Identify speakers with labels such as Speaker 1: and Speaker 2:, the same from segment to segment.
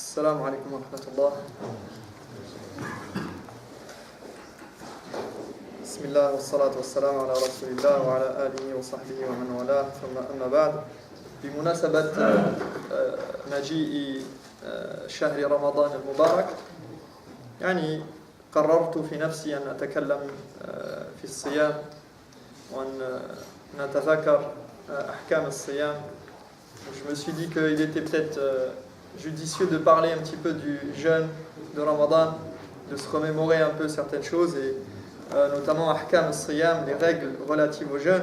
Speaker 1: السلام عليكم ورحمة الله. بسم الله والصلاة والسلام على رسول الله وعلى آله وصحبه ومن والاه ثم أما بعد. بمناسبة مجيء شهر رمضان المبارك يعني قررت في نفسي أن أتكلم في الصيام وأن نتذكر أحكام الصيام. Je me suis dit qu'il était peut-être judicieux de parler un petit peu du jeûne de Ramadan, de se remémorer un peu certaines choses et notamment Ahkam al-Siyam, les règles relatives au jeûne.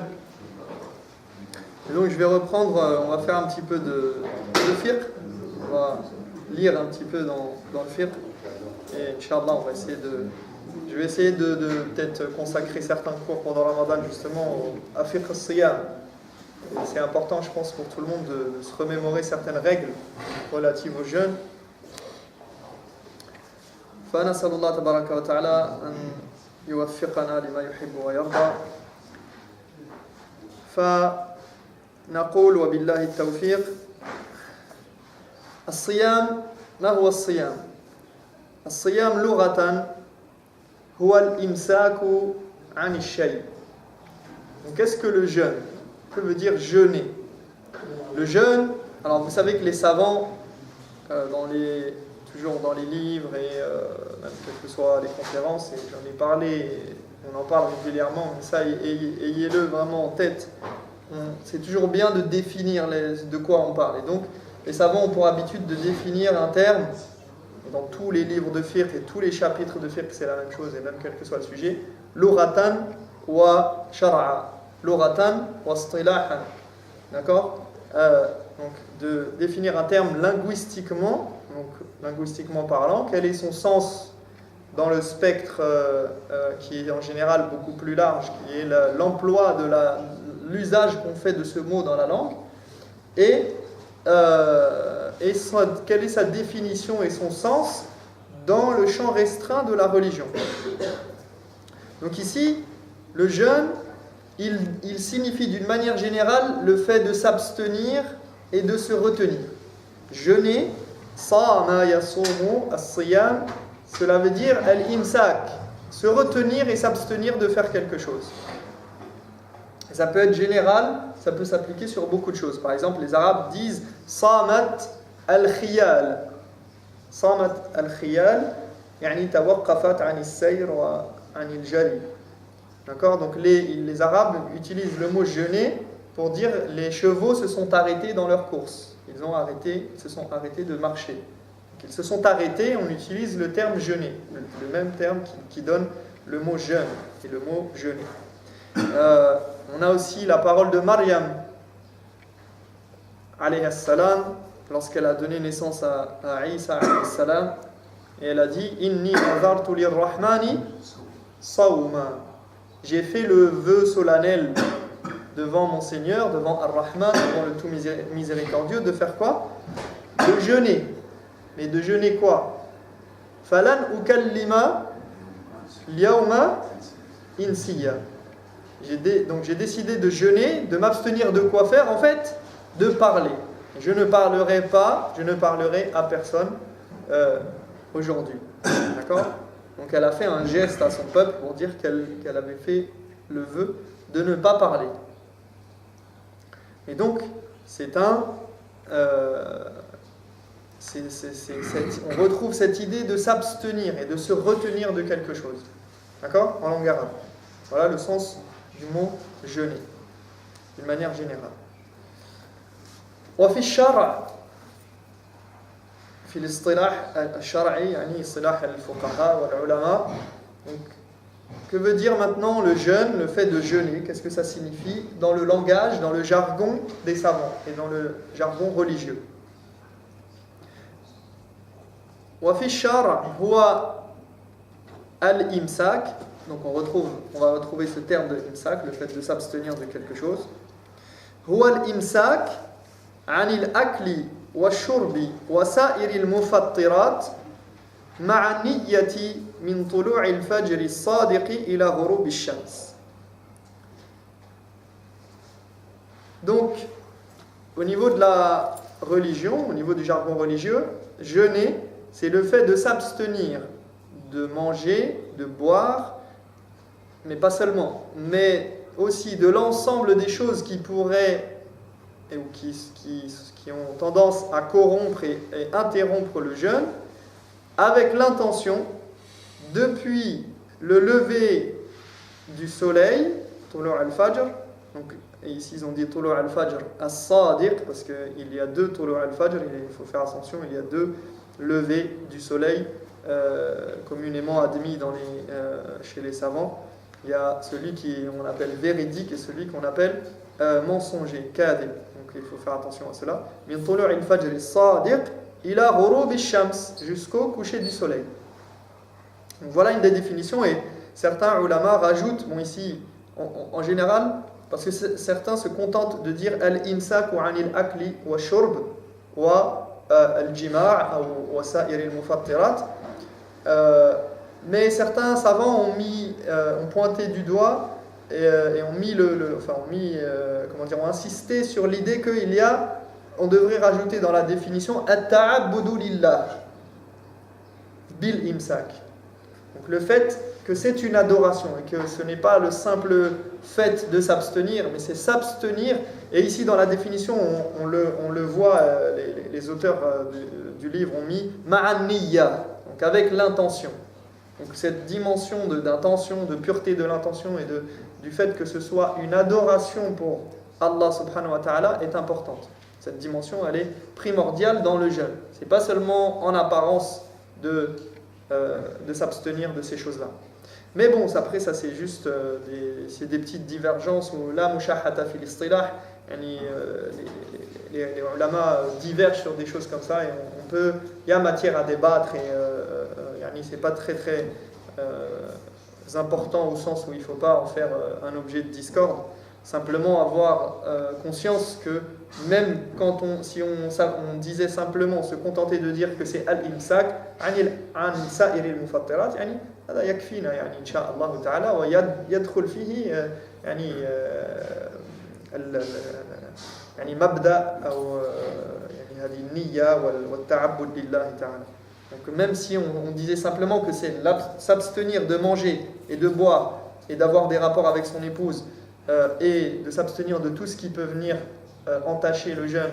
Speaker 1: Et donc je vais reprendre, on va faire un petit peu de fiqh, on va lire un petit peu dans le fiqh et Inch'Allah on va essayer je vais essayer de peut-être consacrer certains cours pendant Ramadan justement à fiqh al-Siyam. Et c'est important, je pense, pour tout le monde de se remémorer certaines règles relatives au jeûne. فنسأل الله تبارك وتعالى أن يوفقنا لما يحب ويرضى. فنقول وبالله التوفيق. الصيام ما هو الصيام؟ الصيام لغة هو الإمساك عن الشيء. Donc qu'est-ce que le jeûne? Que veut dire jeûner? Le jeûne, alors vous savez que les savants, toujours dans les livres et même quelles que soient les conférences, et j'en ai parlé, on en parle régulièrement, mais ça, ayez-le vraiment en tête. C'est toujours bien de définir de quoi on parle. Et donc, les savants ont pour habitude de définir un terme, dans tous les livres de fiqh et tous les chapitres de fiqh, c'est la même chose, et même quel que soit le sujet, lughatan wa shar'a. Loratan ou istilahan. D'accord? Donc de définir un terme linguistiquement, donc linguistiquement parlant, quel est son sens dans le spectre qui est en général beaucoup plus large, qui est l'emploi de l'usage qu'on fait de ce mot dans la langue, et quelle est sa définition et son sens dans le champ restreint de la religion. Donc ici, le jeûne, il signifie d'une manière générale le fait de s'abstenir et de se retenir. Jeûner, sama yasumu as-siyam, cela veut dire al-imsak, se retenir et s'abstenir de faire quelque chose. Et ça peut être général, ça peut s'appliquer sur beaucoup de choses. Par exemple, les Arabes disent samat al-khiyal. Samat al-khiyal, yani tawaqqafat 'an as-sayr wa 'an al-jari. D'accord? Donc les Arabes utilisent le mot jeûner pour dire les chevaux se sont arrêtés dans leur course. Ils se sont arrêtés de marcher. Donc, ils se sont arrêtés, on utilise le terme jeûner, le même terme qui donne le mot jeûne et le mot jeûner. On a aussi la parole de Maryam, alayhi salam, lorsqu'elle a donné naissance à Isa, alayhi salam, et elle a dit Inni nazartu lir-Rahmani sawma. J'ai fait le vœu solennel devant mon Seigneur, devant Ar-Rahman, devant le tout miséricordieux, de faire quoi? De jeûner. Mais de jeûner quoi? Falan ukallima liyawma insiya. Donc j'ai décidé de jeûner, de m'abstenir de quoi faire? En fait, de parler. Je ne parlerai à personne aujourd'hui. D'accord? Donc elle a fait un geste à son peuple pour dire qu'elle avait fait le vœu de ne pas parler. Et donc, on retrouve cette idée de s'abstenir et de se retenir de quelque chose. D'accord? En langue arabe. Voilà le sens du mot jeûner, d'une manière générale. وفي الشرع في الاصطلاح الشرعي يعني اصطلاح الفقهاء والعلماء. Donc, que veut dire maintenant le jeûne, le fait de jeûner? Qu'est-ce que ça signifie dans le langage, dans le jargon des savants et dans le jargon religieux? وفي الشرع هو الإمساك. Donc on va retrouver ce terme de imsak, le fait de s'abstenir de quelque chose. هو الإمساك عن الأكل والشرب وسائر المفطرات مع النية من طلوع الفجر الصادق إلى غروب الشمس. Donc, au niveau de religion, au niveau du jargon religieux, jeûner, c'est le fait de s'abstenir de manger, de boire, mais pas seulement, mais aussi de l'ensemble des choses qui pourraient ou qui ont tendance à corrompre et interrompre le jeûne, avec l'intention, depuis le lever du soleil, Tulu' al-Fajr, donc et ici ils ont dit Tulu' al-Fajr as-Sadiq, parce qu'il y a deux Tulu' al-Fajr, il faut faire attention, il y a deux levées du soleil communément admis chez les savants. Il y a celui qu'on appelle véridique et celui qu'on appelle mensonger, kadhib. Donc il faut faire attention à cela. Min Tulu' al-Fajr as-Sadiq ila ghurub ash-shams, jusqu'au coucher du soleil. Donc voilà une des définitions, et certains ulama rajoutent, bon ici en général, parce que certains se contentent de dire al-imsak wa anil akli wa shurb wa al-jima' wa sa'ir al-mufattirat, mais certains savants ont pointé du doigt et ont insisté sur l'idée on devrait rajouter dans la définition at-ta'abbudu lillah bil imsak. Donc le fait que c'est une adoration et que ce n'est pas le simple fait de s'abstenir, mais c'est s'abstenir. Et ici dans la définition, on le voit, les auteurs du livre ont mis ma'an niyya, donc avec l'intention. Donc cette dimension d'intention, de pureté de l'intention et du fait que ce soit une adoration pour Allah subhanahu wa ta'ala est importante. Cette dimension, elle est primordiale dans le jeûne. Ce n'est pas seulement en apparence de s'abstenir de ces choses-là. Mais bon, après ça c'est juste des petites divergences où la mushahata fil istilah, les ulama divergent sur des choses comme ça, et il y a matière à débattre, et c'est pas très important au sens où il ne faut pas en faire un objet de discorde. Simplement avoir conscience que même si on disait simplement, se contenter de dire que c'est al-imsak an sa'ir al-mufattirat, هذا يكفينا إن شاء الله تعالى ويدخل فيه مبدأ أو هذه النية والتعبد لله تعالى. Donc même si on disait simplement que c'est s'abstenir de manger et de boire et d'avoir des rapports avec son épouse, et de s'abstenir de tout ce qui peut venir entacher le jeûne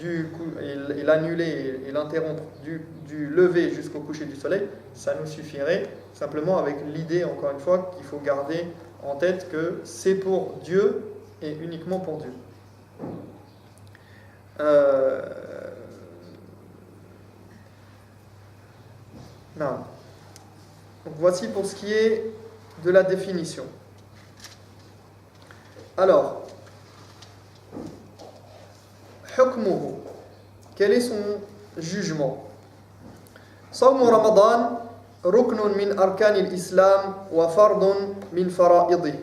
Speaker 1: et l'annuler et l'interrompre du lever jusqu'au coucher du soleil, ça nous suffirait, simplement avec l'idée, encore une fois, qu'il faut garder en tête que c'est pour Dieu et uniquement pour Dieu. Non. Donc voici pour ce qui est de la définition. Alors, hukmuhu, quel est son jugement? Sawm Ramadan ruknun min arkan al-islam wa fardun min fara'idih.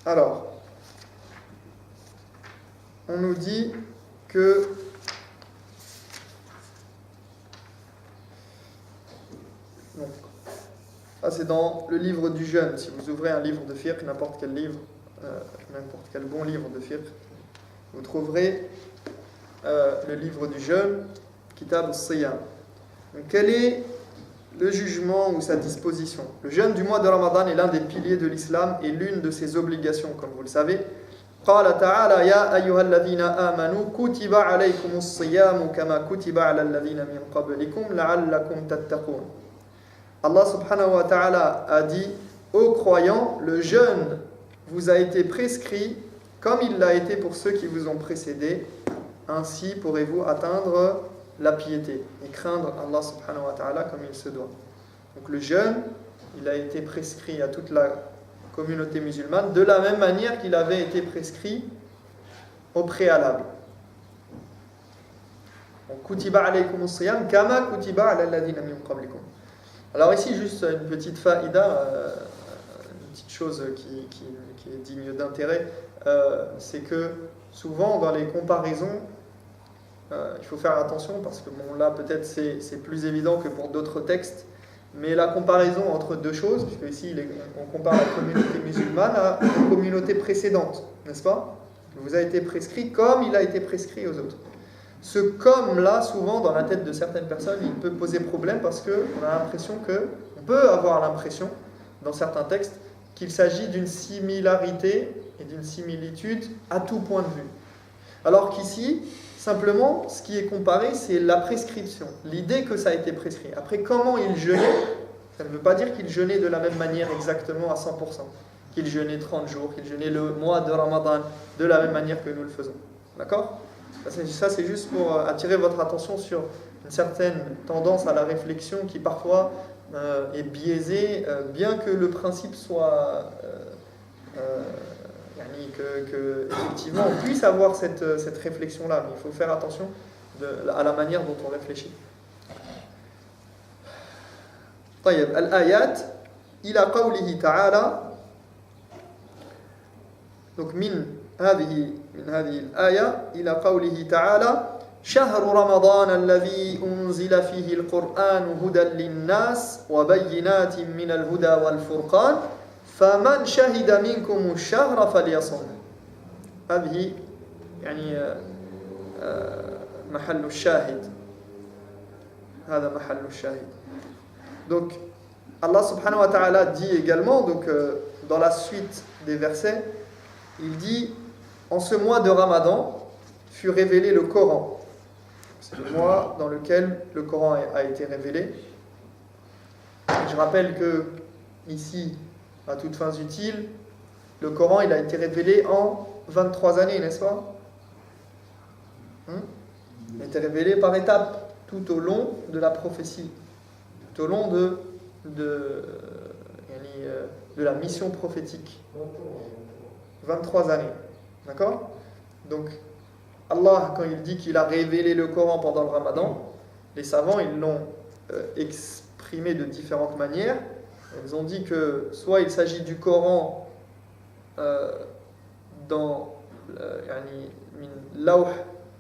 Speaker 1: Alors, on nous dit que c'est dans le livre du jeûne. Si vous ouvrez un livre de fiqh, n'importe quel bon livre de fiqh, vous trouverez le livre du jeûne, Kitab al-Siyam. Donc, quel est le jugement ou sa disposition? Le jeûne du mois de Ramadan est l'un des piliers de l'islam et l'une de ses obligations, comme vous le savez. قال تعالى يا أيها الذين آمنوا كتب عليكم الصيام كما كتب على الذين من قبلكم لعلكم تتقون. Allah subhanahu wa ta'ala a dit: ô croyants, le jeûne vous a été prescrit comme il l'a été pour ceux qui vous ont précédés, ainsi pourrez-vous atteindre la piété et craindre Allah subhanahu wa ta'ala comme il se doit. Donc le jeûne, il a été prescrit à toute la communauté musulmane de la même manière qu'il avait été prescrit au préalable. Donc kutiba alaykumus siyam kama kutiba ala alladhina min qablikum. Alors ici, juste une petite faïda, une petite chose qui est digne d'intérêt, c'est que souvent dans les comparaisons, il faut faire attention parce que bon, là peut-être c'est plus évident que pour d'autres textes, mais la comparaison entre deux choses, puisque ici on compare la communauté musulmane à la communauté précédente, n'est-ce pas? Il vous a été prescrit comme il a été prescrit aux autres. Ce comme-là, souvent, dans la tête de certaines personnes, il peut poser problème parce qu'on a l'impression on peut avoir l'impression, dans certains textes, qu'il s'agit d'une similarité et d'une similitude à tout point de vue. Alors qu'ici, simplement, ce qui est comparé, c'est la prescription, l'idée que ça a été prescrit. Après, comment il jeûnait, ça ne veut pas dire qu'il jeûnait de la même manière exactement à 100%, qu'il jeûnait 30 jours, qu'il jeûnait le mois de Ramadan de la même manière que nous le faisons. D'accord ? Ça, c'est juste pour attirer votre attention sur une certaine tendance à la réflexion qui parfois est biaisée, bien que le principe soit que effectivement on puisse avoir cette réflexion-là, mais il faut faire attention à la manière dont on réfléchit. طيب الآيات إلى قوله تعالى donc من هذه الآية إلى قوله تعالى شهر رمضان الذي أنزل فيه القرآن هدى للناس وبينات من الهدى والفرقان فمن شهد منكم الشهر فليصم. هذه يعني محل الشاهد. هذا محل الشاهد. Donc Allah subhanahu wa ta'ala dit également, donc dans la suite des versets, il dit: en ce mois de Ramadan fut révélé le Coran. C'est le mois dans lequel le Coran a été révélé. Et je rappelle que ici, à toutes fins utiles, le Coran il a été révélé en 23 années, n'est-ce pas? Il a été révélé par étapes, tout au long de la prophétie, tout au long de la mission prophétique. 23 années. D'accord? Donc, Allah, quand il dit qu'il a révélé le Coran pendant le Ramadan, les savants, ils l'ont exprimé de différentes manières. Ils ont dit que soit il s'agit du Coran dans Lawh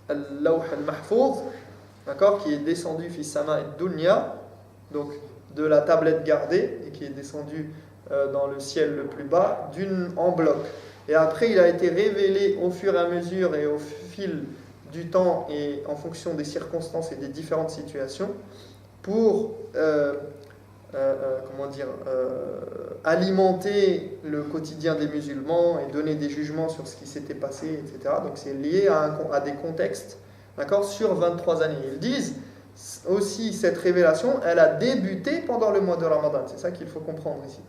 Speaker 1: al-Mahfouz, d'accord, qui est descendu fi sama et dunya, donc de la tablette gardée, et qui est descendu dans le ciel le plus bas, en bloc. Et après, il a été révélé au fur et à mesure et au fil du temps et en fonction des circonstances et des différentes situations pour alimenter le quotidien des musulmans et donner des jugements sur ce qui s'était passé, etc. Donc c'est lié à des contextes, d'accord, sur 23 années. Ils disent aussi cette révélation, elle a débuté pendant le mois de Ramadan. C'est ça qu'il faut comprendre ici.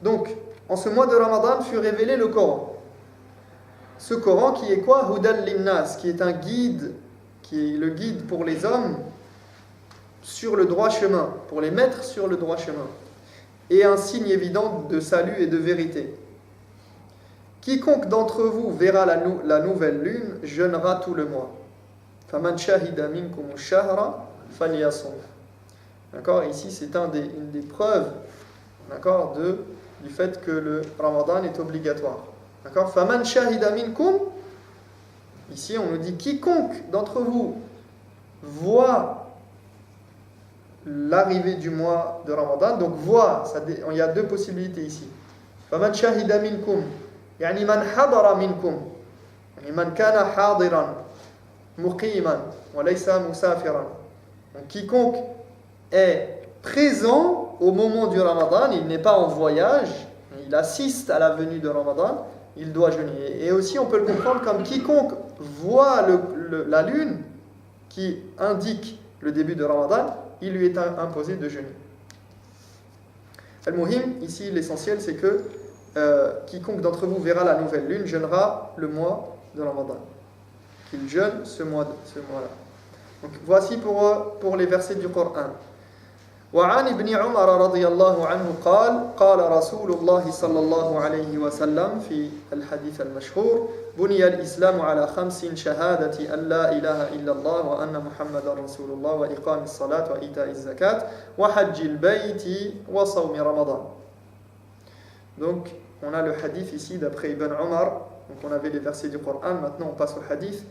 Speaker 1: Donc, en ce mois de Ramadan fut révélé le Coran. Ce Coran qui est quoi? Hudal linnas, qui est un guide, qui est le guide pour les hommes sur le droit chemin, pour les mettre sur le droit chemin, et un signe évident de salut et de vérité. Quiconque d'entre vous verra la nouvelle lune jeûnera tout le mois. Faman shahida minkum ash-shahra falyasum. D'accord, ici c'est une des preuves, d'accord, du fait que le Ramadan est obligatoire. D'accord, faman shahida minkum. Ici on nous dit quiconque d'entre vous voit l'arrivée du mois de Ramadan. Donc voit, il y a deux possibilités ici. Faman shahida minkum, yani man hadara minkum, yani man kana hadiran muqiman wa laysa musafiran. Donc quiconque est présent au moment du Ramadan, il n'est pas en voyage, il assiste à la venue de Ramadan, il doit jeûner. Et aussi on peut le comprendre comme quiconque voit la lune qui indique le début de Ramadan, il lui est imposé de jeûner. Al-Muhim, ici l'essentiel c'est que quiconque d'entre vous verra la nouvelle lune jeûnera le mois de Ramadan. Qu'il jeûne ce mois-là. Donc voici pour les versets du Coran. وعن ابن عمر رضي الله عنه قال رسول الله صلى الله عليه وسلم في الحديث المشهور بني الإسلام على 5 شهادة أن لا إله إلا الله وأن محمدا رسول الله وإقام الصلاة وإيتاء الزكاة وحج البيت وصوم رمضان. Donc on a le hadith ici d'après Ibn Omar. Donc on avait les versets du Coran, maintenant on passe au hadith.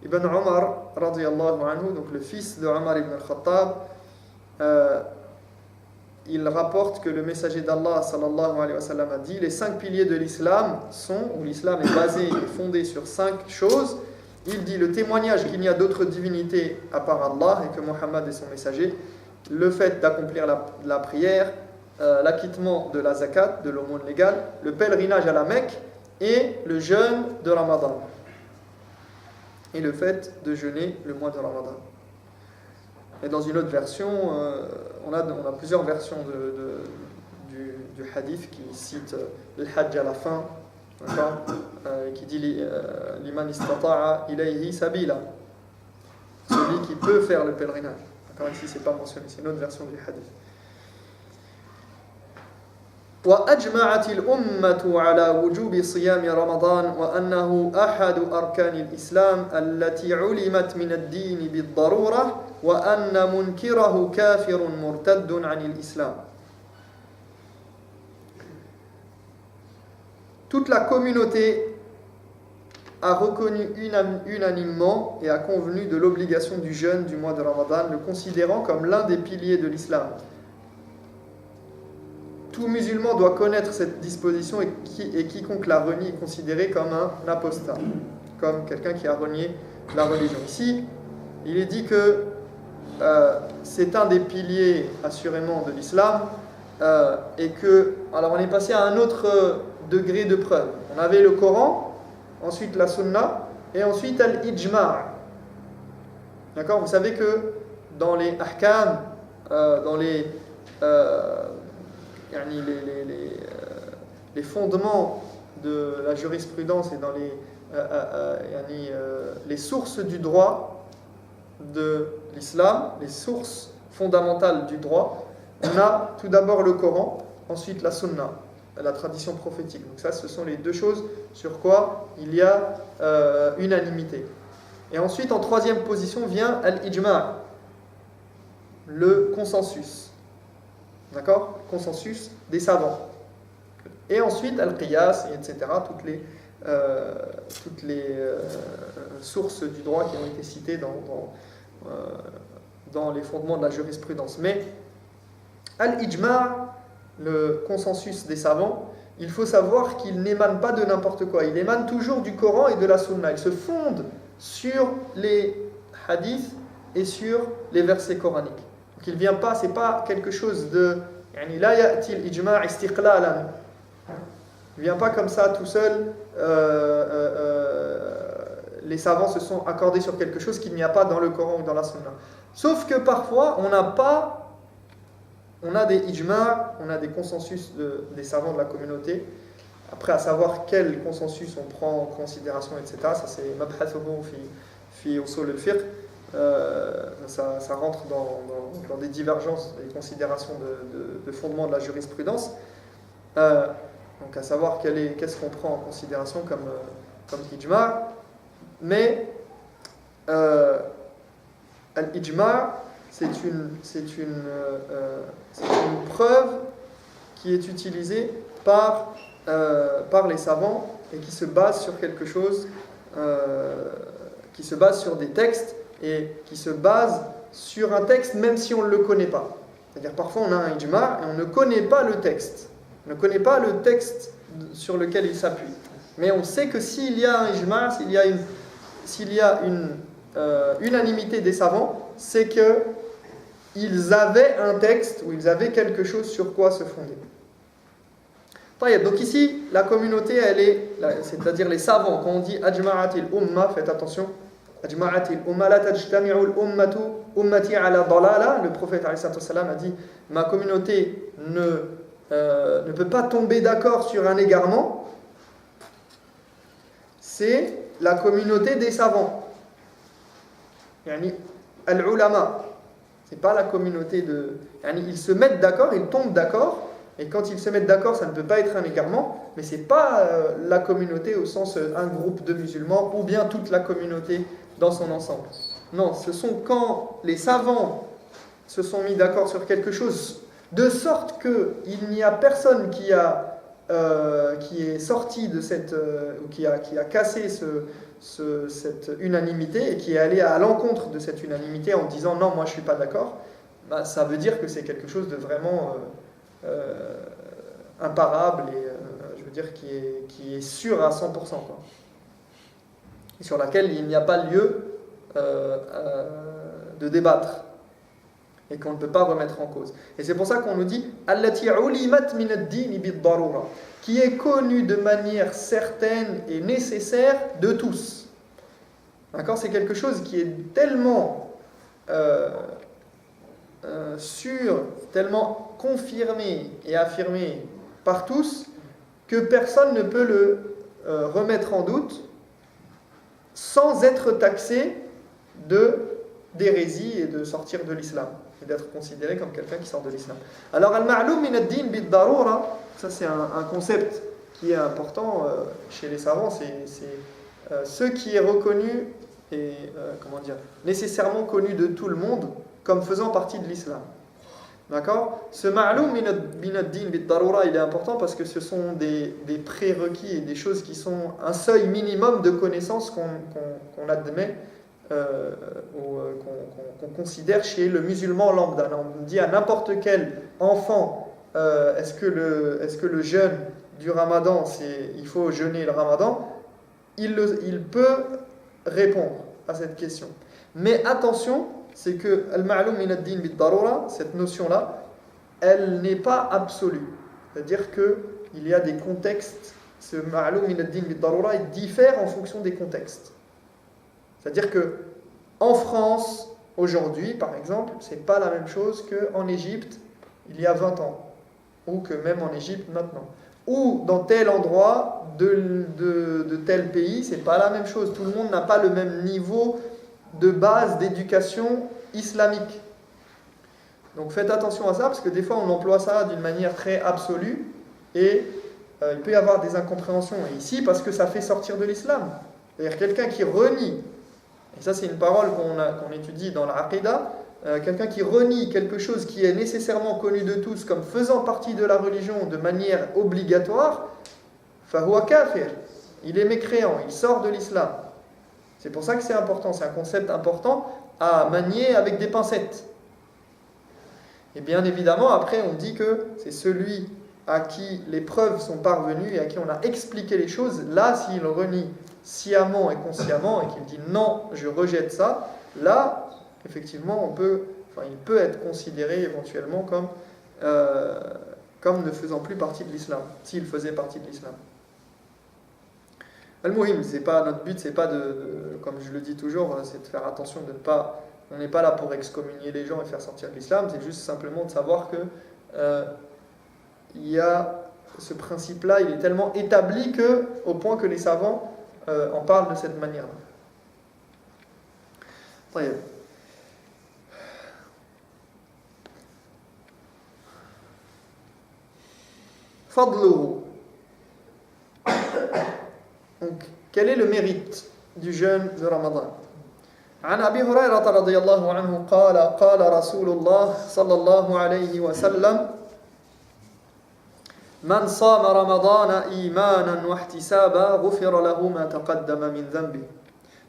Speaker 1: Ibn Omar, radiyallahu anhu, donc le fils de Omar ibn al-Khattab, il rapporte que le messager d'Allah sallallahu alayhi wa sallam a dit: les 5 piliers de l'islam sont, ou l'islam est basé et fondé sur 5 choses. Il dit le témoignage qu'il n'y a d'autres divinités à part Allah et que Mohammed est son messager, le fait d'accomplir la prière, l'acquittement de la zakat, de l'aumône légale, le pèlerinage à la Mecque et le jeûne de Ramadan. Et le fait de jeûner le mois de Ramadan. Et dans une autre version, on a plusieurs versions du hadith qui cite le hajj à la fin, qui dit liman istata'a ilayhi sabila, celui qui peut faire le pèlerinage. D'accord, ici c'est pas mentionné, c'est une autre version du hadith. وأجمعت الأمة على وجوب صيام رمضان وأنه أحد أركان الإسلام التي علمت من الدين بالضرورة وأن منكره كافر مرتد عن الإسلام. Toute la communauté a reconnu unanimement et a convenu de l'obligation du jeûne du mois de Ramadan, le considérant comme l'un des piliers de l'islam. Tout musulman doit connaître cette disposition et quiconque la renie est considéré comme un apostat, comme quelqu'un qui a renié la religion. Ici, il est dit que c'est un des piliers assurément de l'islam et que, alors on est passé à un autre degré de preuve. On avait le Coran, ensuite la Sunna et ensuite al-Ijma'. D'accord ? Vous savez que dans les ahkam, dans les fondements de la jurisprudence et dans les sources du droit de l'islam, les sources fondamentales du droit, on a tout d'abord le Coran, ensuite la Sunna, la tradition prophétique. Donc ça, ce sont les deux choses sur quoi il y a unanimité. Et ensuite, en troisième position, vient al-Ijma', le consensus. D'accord ? Consensus des savants. Et ensuite, al-Qiyas, etc., toutes les sources du droit qui ont été citées dans les fondements de la jurisprudence. Mais al-Ijma', le consensus des savants, il faut savoir qu'il n'émane pas de n'importe quoi. Il émane toujours du Coran et de la Sunna. Il se fonde sur les hadiths et sur les versets coraniques. Donc il ne vient pas, c'est pas quelque chose de... la ya'ti al-ijma' istiqlalan. Il ne vient pas comme ça tout seul. Les savants se sont accordés sur quelque chose qu'il n'y a pas dans le Coran ou dans la Sunna. Sauf que parfois, on a des ijma', on a des consensus des savants de la communauté. Après, à savoir quel consensus on prend en considération, etc. Ça, c'est mabhathuhu fi usul al-fiqh. Ça rentre dans des divergences, des considérations de fondement de la jurisprudence. Donc, à savoir qu'est-ce qu'on prend en considération comme ijma'. Mais al-ijma', c'est une preuve qui est utilisée par les savants et qui se base sur quelque chose, qui se base sur des textes et qui se base sur un texte même si on ne le connaît pas. C'est-à-dire parfois on a un ijma' et on ne connaît pas le texte. On ne connaît pas le texte sur lequel il s'appuie. Mais on sait que s'il y a un ijma', s'il y a une unanimité des savants, c'est qu'ils avaient un texte ou ils avaient quelque chose sur quoi se fonder. Donc ici, la communauté, c'est-à-dire les savants, quand on dit ajma'atil umma, faites attention, ajma'atil umma la tajtami'u al-ummatu ummati ala dalala, le prophète alayhi salam a dit, ma communauté ne peut pas tomber d'accord sur un égarement. C'est la communauté des savants. Yani al-ulama. C'est pas la communauté de... Ils se mettent d'accord, ils tombent d'accord, et quand ils se mettent d'accord, ça ne peut pas être un égarement, mais c'est pas la communauté au sens un groupe de musulmans, ou bien toute la communauté dans son ensemble. Non, ce sont quand les savants se sont mis d'accord sur quelque chose, de sorte qu'il n'y a personne qui a qui est sorti de cette, ou qui a cassé cette unanimité et qui est allé à l'encontre de cette unanimité en disant non, moi je ne suis pas d'accord, bah, ça veut dire que c'est quelque chose de vraiment imparable et je veux dire qui est sûr à 100%, quoi. Et sur laquelle il n'y a pas lieu de débattre et qu'on ne peut pas remettre en cause. Et c'est pour ça qu'on nous dit allati ulimat min ad-din bid-darura, qui est connu de manière certaine et nécessaire de tous. D'accord, c'est quelque chose qui est tellement sûr, tellement confirmé et affirmé par tous que personne ne peut le remettre en doute sans être taxé d'hérésie et de sortir de l'islam et d'être considéré comme quelqu'un qui sort de l'islam. Alors al-ma'loum min ad-din bid-darura, ça c'est un concept qui est important chez les savants, c'est ce qui est reconnu et nécessairement connu de tout le monde comme faisant partie de l'islam. D'accord ? Ce ma'loum min ad-din bid-darura, il est important parce que ce sont des prérequis et des choses qui sont un seuil minimum de connaissances qu'on admet ou qu'on considère chez le musulman lambda. On dit à n'importe quel enfant est-ce que le jeûne du ramadan, il faut jeûner le ramadan, il peut répondre à cette question. Mais attention, c'est que al-ma'loum min ad-din bid-darura, cette notion-là, elle n'est pas absolue. C'est-à-dire qu'il y a des contextes, ce ma'loum min ad-din bid-darura, il diffère en fonction des contextes. C'est-à-dire que en France, aujourd'hui, par exemple, c'est pas la même chose qu'en Égypte il y a 20 ans, ou que même en Égypte maintenant. Ou dans tel endroit de tel pays, c'est pas la même chose. Tout le monde n'a pas le même niveau de base d'éducation islamique. Donc faites attention à ça, parce que des fois on emploie ça d'une manière très absolue, et il peut y avoir des incompréhensions. Et ici, parce que ça fait sortir de l'islam. C'est-à-dire quelqu'un qui renie, et ça c'est une parole qu'on étudie dans l'Aqidah, quelqu'un qui renie quelque chose qui est nécessairement connu de tous comme faisant partie de la religion de manière obligatoire, fahuwa kafir, il est mécréant, il sort de l'islam. C'est pour ça que c'est important, c'est un concept important à manier avec des pincettes. Et bien évidemment, après on dit que c'est celui à qui les preuves sont parvenues et à qui on a expliqué les choses. Là, s'il renie sciemment et consciemment et qu'il dit non, je rejette ça, là, effectivement, il peut être considéré éventuellement comme ne faisant plus partie de l'islam, s'il faisait partie de l'islam. Al-Muhim, notre but, c'est pas comme je le dis toujours, c'est de faire attention on n'est pas là pour excommunier les gens et faire sortir de l'islam, c'est juste simplement de savoir que il y a ce principe-là, il est tellement établi au point que les savants en parlent de cette manière-là. طيب. Fadluhu. Donc, quel est le mérite du jeûne de Ramadan? عن أبي هريرة رضي الله عنه قال قال رسول الله صلى الله عليه وسلم من صام رمضان إيمانا واحتسابا غفر له ما تقدم من ذنبه.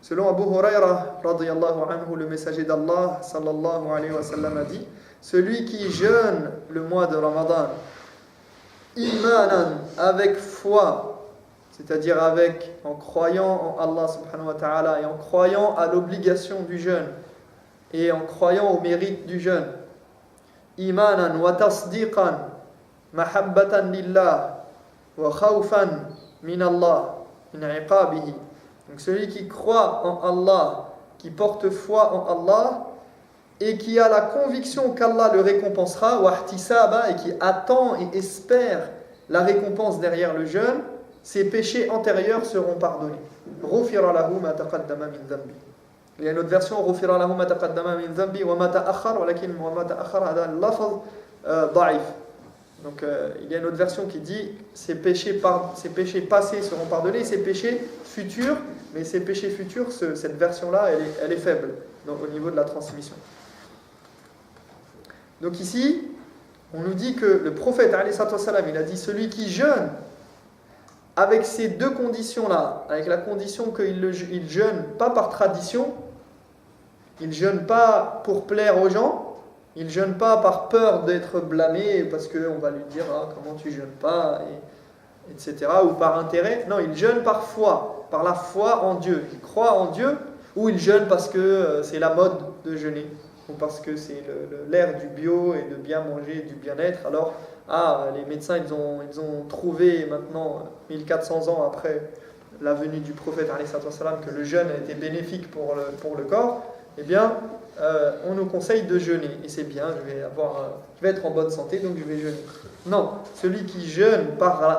Speaker 1: Selon Abu Huraira radiyallahu anhu, le messager d'Allah sallallahu alayhi wa sallam a dit: celui qui jeûne le mois de Ramadan imanan, avec foi, c'est-à-dire en croyant en Allah subhanahu wa ta'ala et en croyant à l'obligation du jeûne et en croyant au mérite du jeûne, imanan wa tasdiqan mahabbatan lillah wa khawfan min Allah min iqabihi. Donc celui qui croit en Allah, qui porte foi en Allah et qui a la conviction qu'Allah le récompensera, wa ihtisaba, et qui attend et espère la récompense derrière le jeûne, ses péchés antérieurs seront pardonnés. Ghufira lahu ma taqaddama min dhanbi. Il y a une autre version, Ghufira lahu ma taqaddama min dhanbi wa ma ta'akhkhar, walakin wa ma ta'akhkhar hada al-lafz da'if. Donc il y a une autre version qui dit ses péchés passés seront pardonnés, ses péchés futurs, mais ces péchés futurs, cette version-là, elle est faible au niveau de la transmission. Donc ici, on nous dit que le prophète, alayhi salam, il a dit celui qui jeûne avec ces deux conditions-là, avec la condition qu'il jeûne pas par tradition, il jeûne pas pour plaire aux gens, il jeûne pas par peur d'être blâmé parce qu'on va lui dire comment tu jeûnes pas, etc. ou par intérêt. Non, il jeûne par foi, par la foi en Dieu. Il croit en Dieu, ou il jeûne parce que c'est la mode de jeûner, ou parce que c'est l'ère du bio et de bien manger, du bien-être. Alors, les médecins, ils ont trouvé maintenant, 1400 ans après la venue du prophète, alayhi salam, que le jeûne était bénéfique pour le corps. Eh bien, on nous conseille de jeûner. Et c'est bien, je vais être en bonne santé, donc je vais jeûner. Non, celui qui jeûne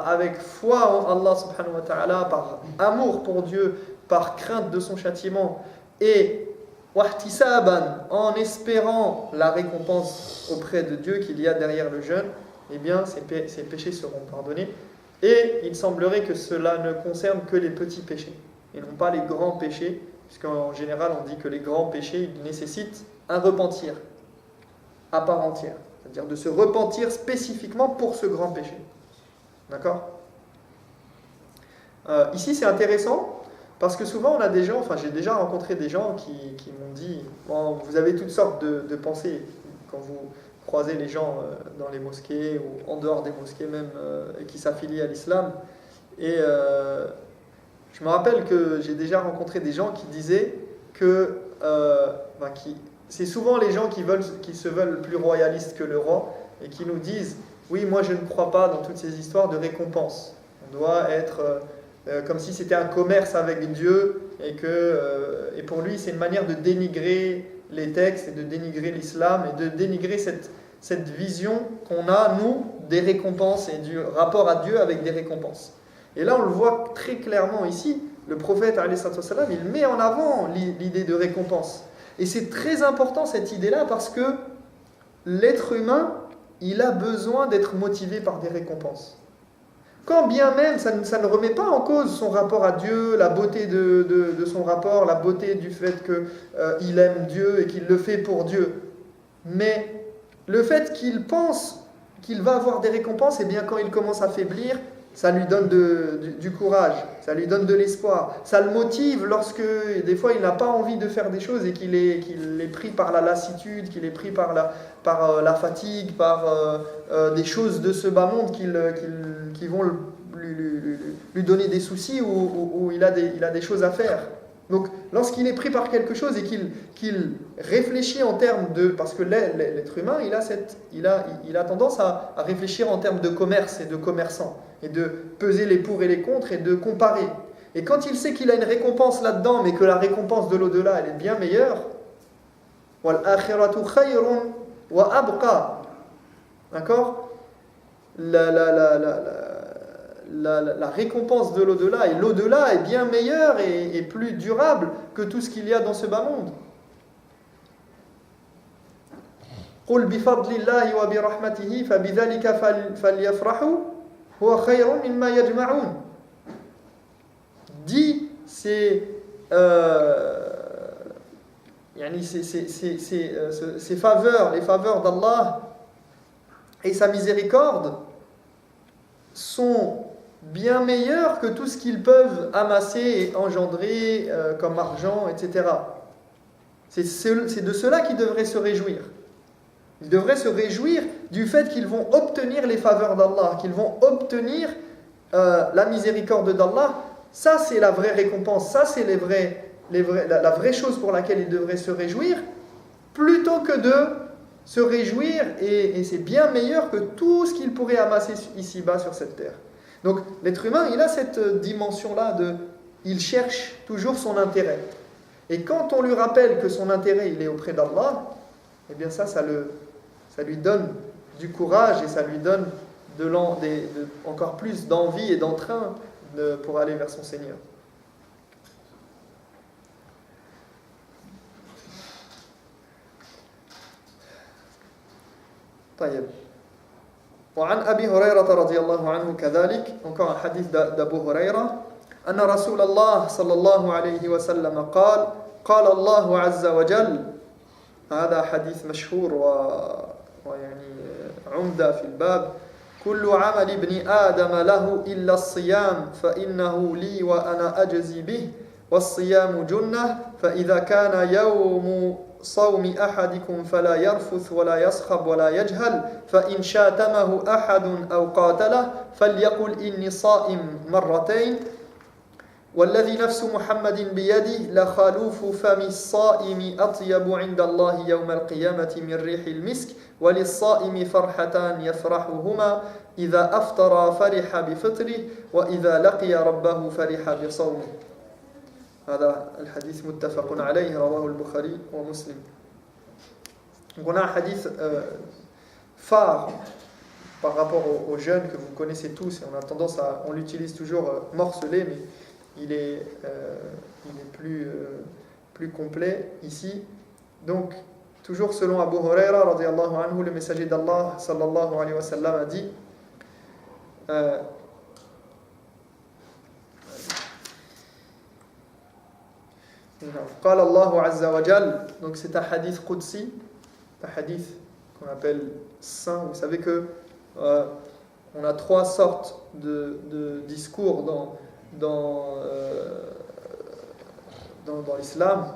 Speaker 1: avec foi en Allah subhanahu wa ta'ala, par amour pour Dieu, par crainte de son châtiment, et wahtisaban, en espérant la récompense auprès de Dieu qu'il y a derrière le jeûne, eh bien, ses péchés seront pardonnés. Et il semblerait que cela ne concerne que les petits péchés, et non pas les grands péchés, puisqu'en général, on dit que les grands péchés nécessitent un repentir à part entière. C'est-à-dire de se repentir spécifiquement pour ce grand péché. D'accord ? Ici, c'est intéressant, parce que souvent, on a des gens, j'ai déjà rencontré des gens qui m'ont dit, vous avez toutes sortes de pensées quand vous croisez les gens dans les mosquées, ou en dehors des mosquées même, qui s'affilient à l'islam. Et je me rappelle que j'ai déjà rencontré des gens qui disaient que c'est souvent les gens qui se veulent plus royalistes que le roi et qui nous disent oui, moi je ne crois pas dans toutes ces histoires de récompense. On doit être comme si c'était un commerce avec Dieu et pour lui c'est une manière de dénigrer les textes et de dénigrer l'islam et de dénigrer cette vision qu'on a, nous, des récompenses et du rapport à Dieu avec des récompenses. Et là, on le voit très clairement ici, le prophète, alayhi salam, il met en avant l'idée de récompense. Et c'est très important cette idée-là parce que l'être humain, il a besoin d'être motivé par des récompenses. Quand bien même, ça ne remet pas en cause son rapport à Dieu, la beauté de son rapport, la beauté du fait qu'il aime Dieu et qu'il le fait pour Dieu. Mais le fait qu'il pense qu'il va avoir des récompenses, eh bien quand il commence à faiblir, ça lui donne du courage, ça lui donne de l'espoir, ça le motive lorsque des fois il n'a pas envie de faire des choses et qu'il est pris par la lassitude, qu'il est pris par la fatigue, par des choses de ce bas monde qui vont lui donner des soucis ou il a des choses à faire. Donc lorsqu'il est pris par quelque chose et qu'il réfléchit en termes de... Parce que l'être humain, il a tendance à réfléchir en termes de commerce et de commerçant, et de peser les pour et les contre et de comparer. Et quand il sait qu'il a une récompense là-dedans, mais que la récompense de l'au-delà, elle est bien meilleure, وَالْآخِرَةُ خَيْرٌ وَأَبْقَى. D'accord ? La récompense de l'au-delà, et l'au-delà est bien meilleur et plus durable que tout ce qu'il y a dans ce bas monde. قُلْ بِفَضْلِ اللَّهِ وَبِرَحْمَتِهِ فَبِذَلِكَ فَلْيَفْرَحُوا هُوَ خَيْرٌ مِمَّا يَجْمَعُونَ. Dis, ces faveurs, les faveurs d'Allah et sa miséricorde sont bien meilleurs que tout ce qu'ils peuvent amasser et engendrer comme argent, etc. C'est de cela qu'ils devraient se réjouir. Ils devraient se réjouir du fait qu'ils vont obtenir les faveurs d'Allah, qu'ils vont obtenir la miséricorde d'Allah. Ça, c'est la vraie récompense. Ça, c'est la vraie chose pour laquelle ils devraient se réjouir, plutôt que de se réjouir, et c'est bien meilleur que tout ce qu'ils pourraient amasser ici-bas sur cette terre. Donc, l'être humain, il a cette dimension-là il cherche toujours son intérêt. Et quand on lui rappelle que son intérêt, il est auprès d'Allah, eh bien ça lui donne du courage et ça lui donne encore plus d'envie et d'entrain pour aller vers son Seigneur. طيب. وعن أبي هريرة رضي الله عنه كذلك encore un hadith d'Abu Huraira أن رسول الله صلى الله عليه وسلم قال قال الله عز وجل. هذا حديث مشهور ويعني عمدة في الباب كل عمل ابن آدم له إلا الصيام فإنه لي وأنا أجزي به والصيام جنة فإذا كان يوم صوم أحدكم فلا يرفث ولا يصخب ولا يجهل فإن شاتمه أحد أو قاتله فليقل إني صائم مرتين والذي نفس محمد بيده لخلوف فم الصائم أطيب عند الله يوم القيامة من ريح المسك وللصائم فرحتان يفرحهما إذا أفطر فرح بفطره وإذا لقي ربه فرح بصومه. هذا الحديث متفق عليه رواه البخاري ومسلم. Donc on a un hadith phare par rapport aux jeunes que vous connaissez tous et on l'utilise toujours morcelé, mais il est plus complet ici. Donc toujours selon Abu Huraira radiyallahu anhu, le messager d'Allah sallallahu alayhi wa sallam a dit قال الله عز وجل, donc c'est un hadith qudsi, un hadith qu'on appelle saint. Vous savez que on a trois sortes de discours dans l'islam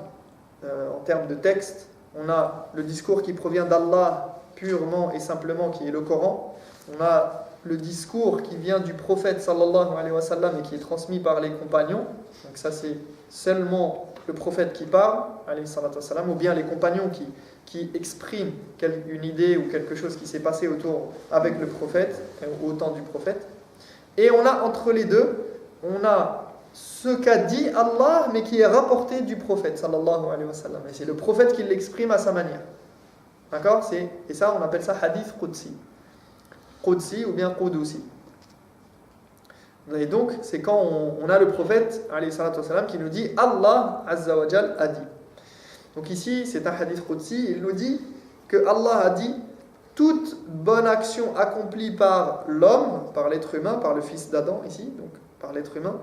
Speaker 1: en termes de texte. On a le discours qui provient d'Allah purement et simplement, qui est le Coran. On a le discours qui vient du prophète sallallahu alayhi wa sallam et qui est transmis par les compagnons. Donc ça c'est seulement le prophète qui parle, alayhi salatu wa sallam, ou bien les compagnons qui expriment une idée ou quelque chose qui s'est passé avec le prophète, au temps du prophète. Et on a entre les deux, on a ce qu'a dit Allah, mais qui est rapporté du prophète sallallahu alayhi wa sallam. Et c'est le prophète qui l'exprime à sa manière. D'accord ? Et ça, on appelle ça hadith qudsi. Qudsi ou bien qudusi. Et donc, c'est quand on a le prophète alayhi salatu wa sallam qui nous dit Allah azza wa jal a dit. Donc ici, c'est un hadith qudsi, il nous dit que Allah a dit toute bonne action accomplie par l'homme, par l'être humain, par le fils d'Adam ici, donc par l'être humain,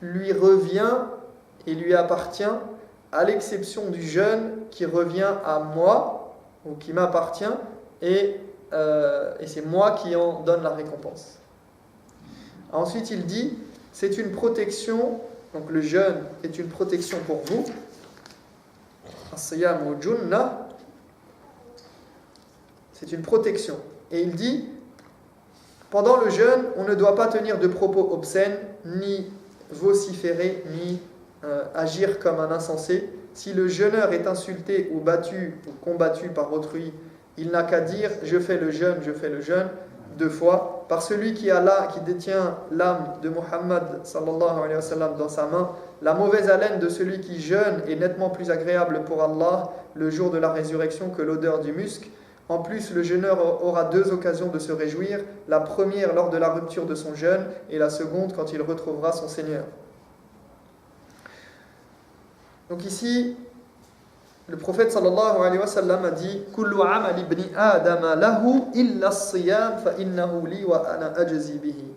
Speaker 1: lui revient et lui appartient, à l'exception du jeûne qui revient à moi ou qui m'appartient et c'est moi qui en donne la récompense. Ensuite il dit c'est une protection, donc le jeûne est une protection pour vous, as-siyamu junnah, c'est une protection. Et il dit pendant le jeûne on ne doit pas tenir de propos obscènes, ni vociférer, ni agir comme un insensé. Si le jeûneur est insulté ou battu ou combattu par autrui, il n'a qu'à dire je fais le jeûne 2 fois, par celui qui détient l'âme de Muhammad sallallahu alayhi wa sallam dans sa main. La mauvaise haleine de celui qui jeûne est nettement plus agréable pour Allah le jour de la résurrection que l'odeur du musc. En plus, le jeûneur aura 2 occasions de se réjouir, la première lors de la rupture de son jeûne et la seconde quand il retrouvera son Seigneur. Donc ici, le prophète sallallahu alayhi wa sallam a dit kullu amal ibni adama lahu illa as-siyam fa innahu li wa ana ajzi bihi.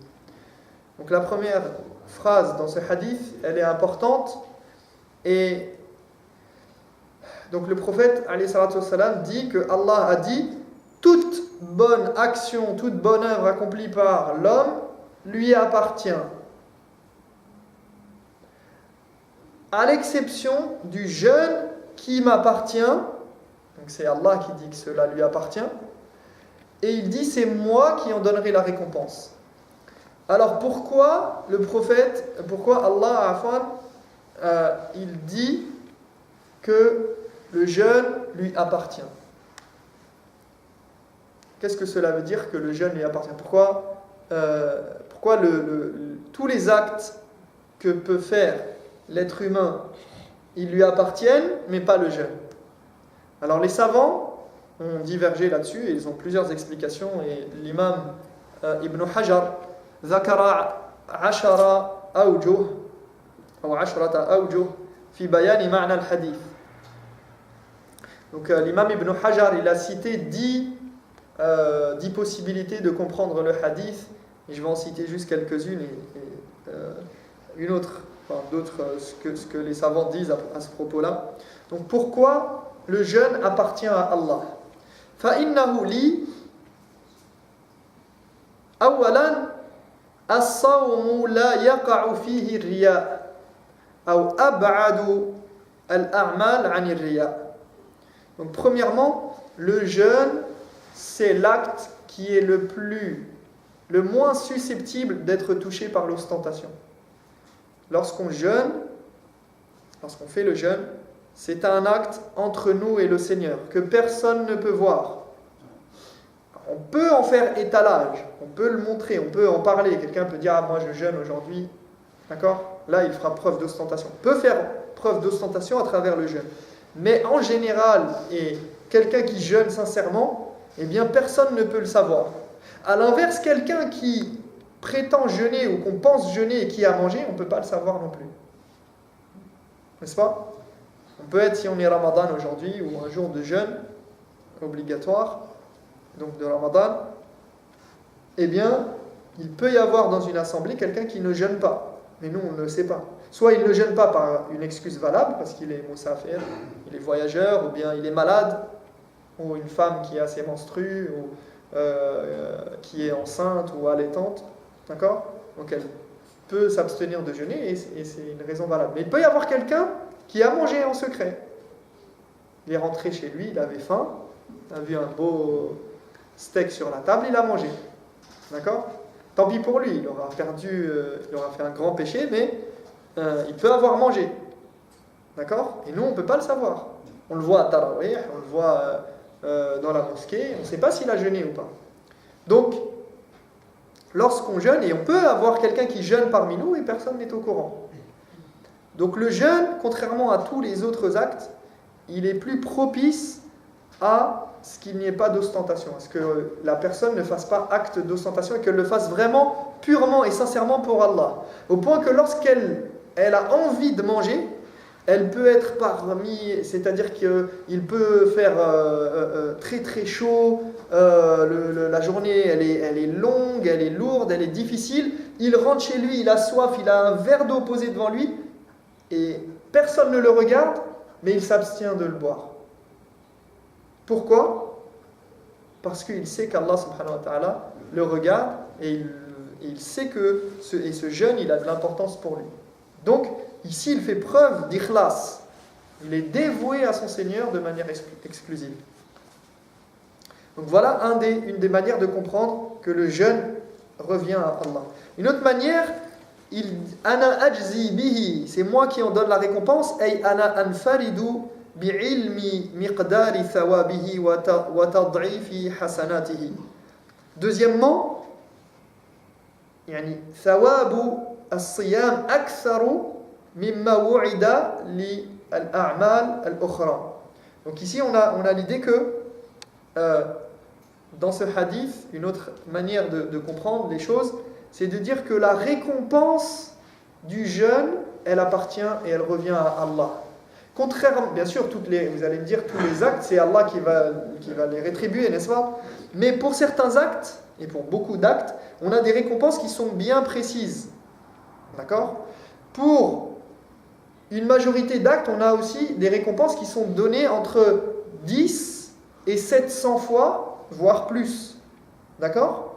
Speaker 1: Donc la première phrase dans ce hadith, elle est importante, et donc le prophète alayhi salatu wa sallam dit que Allah a dit toute bonne action, toute bonne œuvre accomplie par l'homme lui appartient, à l'exception du jeûne qui m'appartient. Donc c'est Allah qui dit que cela lui appartient, et il dit c'est moi qui en donnerai la récompense. Alors pourquoi Allah il dit que le jeûne lui appartient? Qu'est-ce que cela veut dire que le jeûne lui appartient? Pourquoi tous les actes que peut faire l'être humain, ils lui appartiennent, mais pas le jeûne? Alors les savants ont divergé là-dessus, et ils ont plusieurs explications, et l'imam Ibn Hajar ذكر 10 أوجه أو 10 أوجه في بيان معنى الحديث. Donc l'imam Ibn Hajar, il a cité 10 possibilités de comprendre le hadith, et je vais en citer juste quelques-unes, et d'autres, ce que les savants disent à ce propos-là. Donc pourquoi le jeûne appartient à Allah? فإنه لي أولا الصوم لا يقع فيه الرياء أو أبعد الأعمال عن الرياء. Donc premièrement, le jeûne, c'est l'acte qui est le moins susceptible d'être touché par l'ostentation. Lorsqu'on jeûne, lorsqu'on fait le jeûne, c'est un acte entre nous et le Seigneur que personne ne peut voir. On peut en faire étalage, on peut le montrer, on peut en parler. Quelqu'un peut dire « Ah, moi je jeûne aujourd'hui. » D'accord ? Là, il fera preuve d'ostentation. On peut faire preuve d'ostentation à travers le jeûne. Mais en général, et quelqu'un qui jeûne sincèrement, eh bien personne ne peut le savoir. À l'inverse, quelqu'un qui prétend jeûner ou qu'on pense jeûner et qui a mangé, on ne peut pas le savoir non plus. N'est-ce pas ? On peut être, si on est Ramadan aujourd'hui, ou un jour de jeûne obligatoire, donc de Ramadan, eh bien, il peut y avoir dans une assemblée quelqu'un qui ne jeûne pas. Mais nous, on ne le sait pas. Soit il ne jeûne pas par une excuse valable, parce qu'il est moussafir, il est voyageur, ou bien il est malade, ou une femme qui a ses menstrues, ou qui est enceinte ou allaitante. D'accord ? Donc elle peut s'abstenir de jeûner, et c'est une raison valable. Mais il peut y avoir quelqu'un qui a mangé en secret. Il est rentré chez lui, il avait faim, il a vu un beau steak sur la table, il a mangé. D'accord ? Tant pis pour lui, il aura fait un grand péché, mais il peut avoir mangé. D'accord ? Et nous, on ne peut pas le savoir. On le voit à Tarawih, on le voit dans la mosquée, on ne sait pas s'il a jeûné ou pas. Donc, lorsqu'on jeûne, et on peut avoir quelqu'un qui jeûne parmi nous et personne n'est au courant. Donc le jeûne, contrairement à tous les autres actes, il est plus propice à ce qu'il n'y ait pas d'ostentation, à ce que la personne ne fasse pas acte d'ostentation et qu'elle le fasse vraiment, purement et sincèrement pour Allah. Au point que lorsqu'elle a envie de manger, elle peut être parmi, c'est-à-dire qu'il peut faire très très chaud, la journée elle est longue, elle est lourde, elle est difficile, il rentre chez lui, il a soif, il a un verre d'eau posé devant lui, et personne ne le regarde, mais il s'abstient de le boire. Pourquoi ? Parce qu'il sait qu'Allah subhanahu wa ta'ala le regarde et il sait que ce jeûne, il a de l'importance pour lui. Donc, ici, il fait preuve d'ikhlas. Il est dévoué à son Seigneur de manière exclusive. Donc voilà une des manières de comprendre que le jeûne revient à Allah. Une autre manière, ana ajzi bihi, c'est moi qui en donne la récompense, ay ana anfaridu bi'ilmi miqdari thawabihi wa tad'ifi hasanatihi. Deuxièmement, yani thawabu as-siyam aktharu mimma wu'ida li al-a'mal al-ukhra. Donc ici on a l'idée que dans ce hadith, une autre manière de comprendre les choses, c'est de dire que la récompense du jeûne, elle appartient et elle revient à Allah. Contrairement, bien sûr, vous allez me dire, tous les actes, c'est Allah qui va les rétribuer, n'est-ce pas ? Mais pour certains actes, et pour beaucoup d'actes, on a des récompenses qui sont bien précises. D'accord ? Pour une majorité d'actes, on a aussi des récompenses qui sont données entre 10 et 700 fois, voire plus. D'accord ?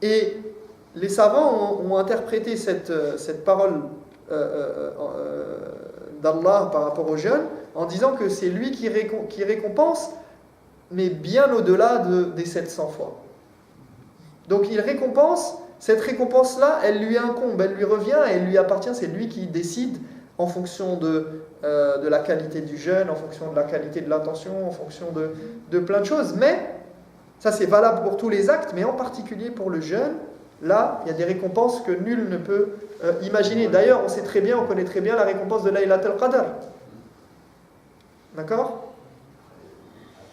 Speaker 1: Et les savants ont interprété cette parole d'Allah par rapport au jeûne en disant que c'est lui qui récompense, mais bien au-delà des 700 fois. Donc il récompense, cette récompense-là, elle lui incombe, elle lui revient, elle lui appartient, c'est lui qui décide en fonction de la qualité du jeûne, en fonction de la qualité de l'attention, en fonction de plein de choses. Mais, ça c'est valable pour tous les actes, mais en particulier pour le jeûne, là, il y a des récompenses que nul ne peut imaginer. D'ailleurs, on connaît très bien la récompense de Laylatul Qadr. D'accord ?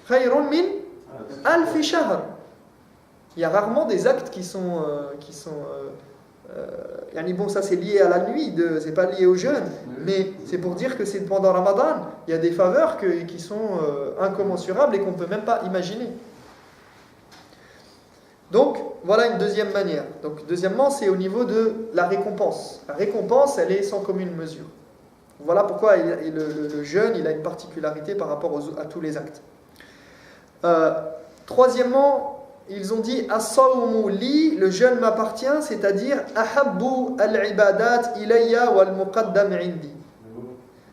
Speaker 1: Khayrun min alfi shahr. Il y a rarement des actes qui sont bon, ça c'est lié à la nuit, c'est pas lié au jeûne, mais c'est pour dire que c'est pendant Ramadan, il y a des faveurs qui sont incommensurables et qu'on ne peut même pas imaginer. Donc, voilà une deuxième manière. Donc, deuxièmement, c'est au niveau de la récompense. La récompense, elle est sans commune mesure. Voilà pourquoi le jeûne, il a une particularité par rapport à tous les actes. Troisièmement, ils ont dit as-sawmu li, le jeûne m'appartient, c'est-à-dire ahabbu al-ibadat ilayya wal muqaddam indi.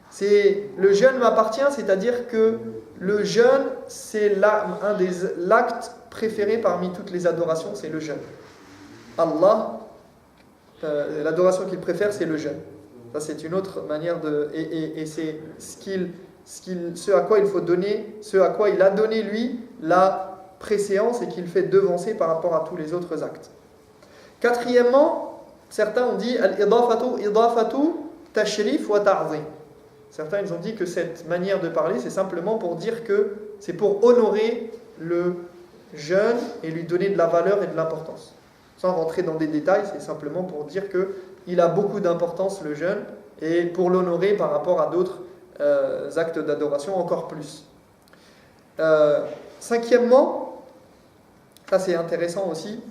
Speaker 1: C'est le jeûne m'appartient, c'est-à-dire que le jeûne c'est l'acte préféré parmi toutes les adorations, c'est le jeûne. Allah, l'adoration qu'il préfère, c'est le jeûne. Ça, c'est une autre manière de. Et c'est ce à quoi il faut donner, ce à quoi il a donné lui la préséance et qu'il fait devancer par rapport à tous les autres actes. Quatrièmement, certains ont dit al-idafatu tashrif wa ta'zim. Certains ils ont dit que cette manière de parler, c'est simplement pour dire que c'est pour honorer le jeûne et lui donner de la valeur et de l'importance. Sans rentrer dans des détails, c'est simplement pour dire qu'il a beaucoup d'importance le jeûne et pour l'honorer par rapport à d'autres actes d'adoration encore plus. Cinquièmement, ça c'est intéressant aussi,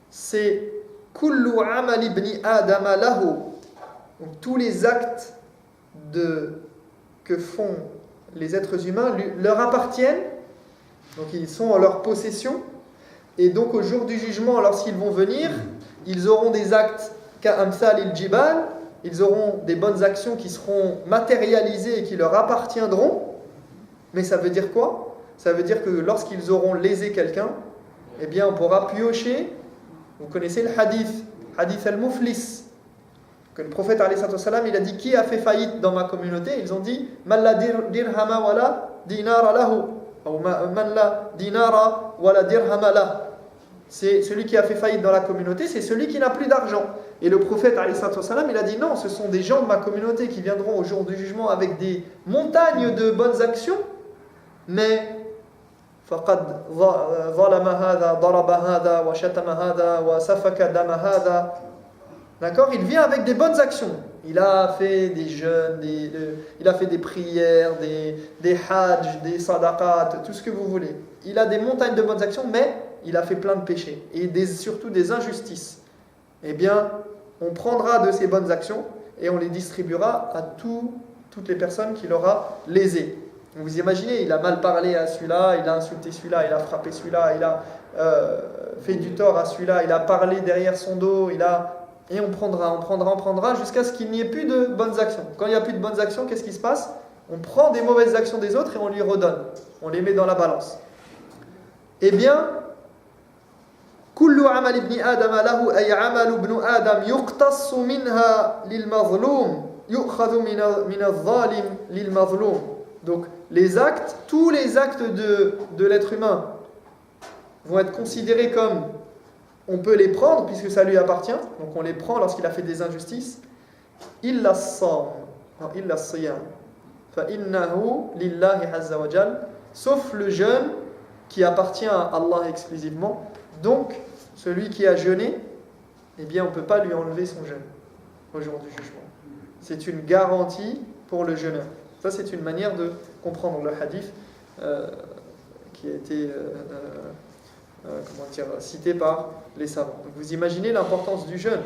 Speaker 1: c'est kullu amal ibni adam lahu. Donc tous les actes que font les êtres humains leur appartiennent, donc ils sont en leur possession, et donc au jour du jugement, lorsqu'ils vont venir, ils auront des actes ka'amthal il-jibal, ils auront des bonnes actions qui seront matérialisées et qui leur appartiendront. Mais ça veut dire quoi? Ça veut dire que lorsqu'ils auront lésé quelqu'un, eh bien on pourra piocher. Vous connaissez le hadith al-muflis, que le prophète alayhi salam, il a dit qui a fait faillite dans ma communauté? Ils ont dit man la dirhama wala dinara lahu, ou man la dinara wala dirhama lahu. C'est celui qui a fait faillite dans la communauté, c'est celui qui n'a plus d'argent. Et le prophète alayhi salam, il a dit non, ce sont des gens de ma communauté qui viendront au jour du jugement avec des montagnes de bonnes actions, mais فقد ظلم هذا ضرب هذا وشتم هذا وسفك دم هذا. D'accord, il vient avec des bonnes actions. Il a fait des jeûnes, il a fait des prières, des hajj, des sadaqat, tout ce que vous voulez. Il a des montagnes de bonnes actions, mais il a fait plein de péchés et surtout des injustices. Eh bien, on prendra de ces bonnes actions et on les distribuera à toutes les personnes qu'il aura lésées. Vous imaginez, il a mal parlé à celui-là, il a insulté celui-là, il a frappé celui-là, il a fait du tort à celui-là, il a parlé derrière son dos, et on prendra jusqu'à ce qu'il n'y ait plus de bonnes actions. Quand il n'y a plus de bonnes actions, qu'est-ce qui se passe? On prend des mauvaises actions des autres et on lui redonne. On les met dans la balance. Eh bien, kullu amal ibni adam lahu ay amal ibn adam yuqtassu minha lil mazlum yu'khadhu min adh-dhalim lil mazlum. Donc les actes, tous les actes de l'être humain vont être considérés comme on peut les prendre puisque ça lui appartient, donc on les prend lorsqu'il a fait des injustices. Illa as-sawm, illa as-siyam, fa innahu lillahi azza wa jal, sauf le jeûne qui appartient à Allah exclusivement. Donc celui qui a jeûné, eh bien on ne peut pas lui enlever son jeûne au jour du jugement. C'est une garantie pour le jeûneur. Ça, c'est une manière de comprendre le hadith qui a été cité par les savants. Donc, vous imaginez l'importance du jeûne.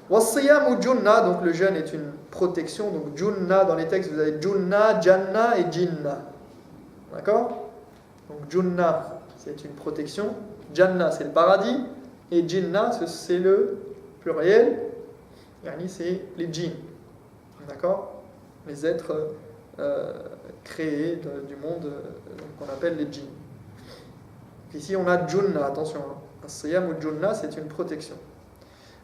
Speaker 1: Wassiyam ou junna, donc le jeûne est une protection. Donc junna, dans les textes, vous avez junna, janna et jinna. D'accord? Donc junna, c'est une protection. Janna, c'est le paradis. Et jinna, c'est le pluriel. Yani, c'est les djinns. D'accord? Les êtres créés du monde qu'on appelle les djinns. Ici on a junna, attention, as-siyam ou junna, c'est une protection.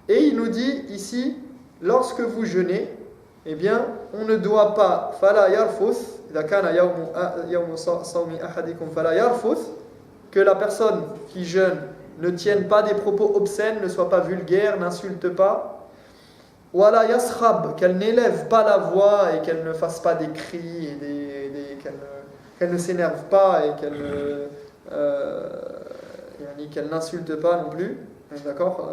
Speaker 1: Et il nous dit ici, lorsque vous jeûnez, eh bien on ne doit pas fala yarfuth, idha kana yawmu sawmi ahadikum fala yarfuth, que la personne qui jeûne ne tienne pas des propos obscènes, ne soit pas vulgaire, n'insulte pas. Wala yaskhab, qu'elle n'élève pas la voix et qu'elle ne fasse pas des cris et qu'elle ne s'énerve pas et qu'elle n'insulte pas non plus. D'accord?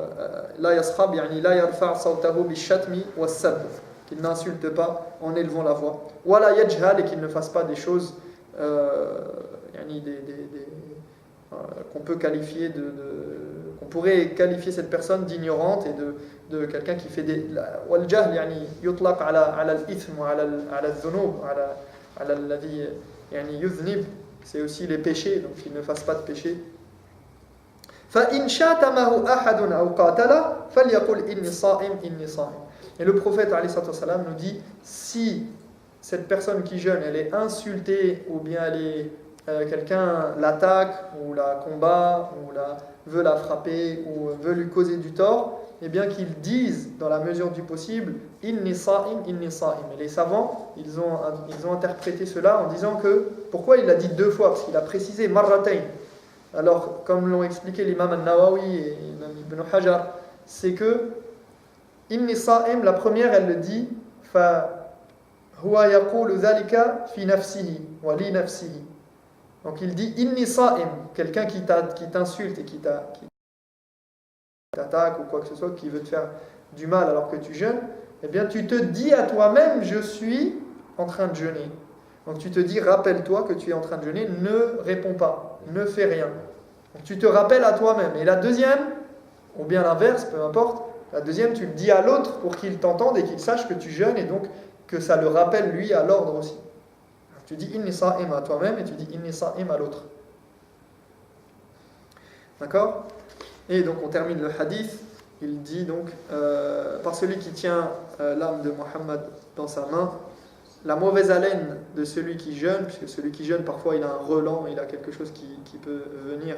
Speaker 1: La yaskhab, yani la yarfa' sawtahu bishatmi was-sabb, qu'il n'insulte pas en élevant la voix. Wala yajhal, et qu'il ne fasse pas des choses qu'on peut qualifier qu'on pourrait qualifier cette personne d'ignorante et de quelqu'un qui fait des والجهل يعني يطلق على الإثم وعلى الذنوب على الذي يعني يذنب c'est aussi les péchés, donc qu'il ne fasse pas de péché. فَإِنْ شَاتَمَهُ أَحَدٌ أَوْ قَاتَلَهُ فَلْيَقُلْ إِنِّي صَائِمٌ إِنِّي صَائِمٌ. Et le prophète alayhi salam nous dit, si cette personne qui jeûne, elle est insultée, ou bien quelqu'un l'attaque, ou la combat, ou veut la frapper, ou veut lui causer du tort, eh bien qu'il dise, dans la mesure du possible, inni sa'im, inni sa'im. Et les savants, ils ont interprété cela en disant que, pourquoi il l'a dit 2 fois? Parce qu'il a précisé marratayn. Alors, comme l'ont expliqué l'imam al-Nawawi et l'imam Ibn Hajar, c'est que inni sa'im, la première, elle le dit, fa huwa yaqulu dhalika fi nafsihi wa li nafsihi. Donc il dit inni sa'im, quelqu'un qui t'insulte et qui t'attaque ou quoi que ce soit, qui veut te faire du mal alors que tu jeûnes, eh bien tu te dis à toi-même, je suis en train de jeûner. Donc tu te dis, rappelle-toi que tu es en train de jeûner, ne réponds pas, ne fais rien. Donc tu te rappelles à toi-même. Et la deuxième, ou bien l'inverse, peu importe, la deuxième tu le dis à l'autre pour qu'il t'entende et qu'il sache que tu jeûnes et donc que ça le rappelle lui à l'ordre aussi. Donc, tu dis inni sa'im à toi-même et tu dis inni sa'im à l'autre. D'accord ? Et donc on termine le hadith, il dit donc, par celui qui tient l'âme de Mohammed dans sa main, la mauvaise haleine de celui qui jeûne, puisque celui qui jeûne parfois il a un relent, il a quelque chose qui peut venir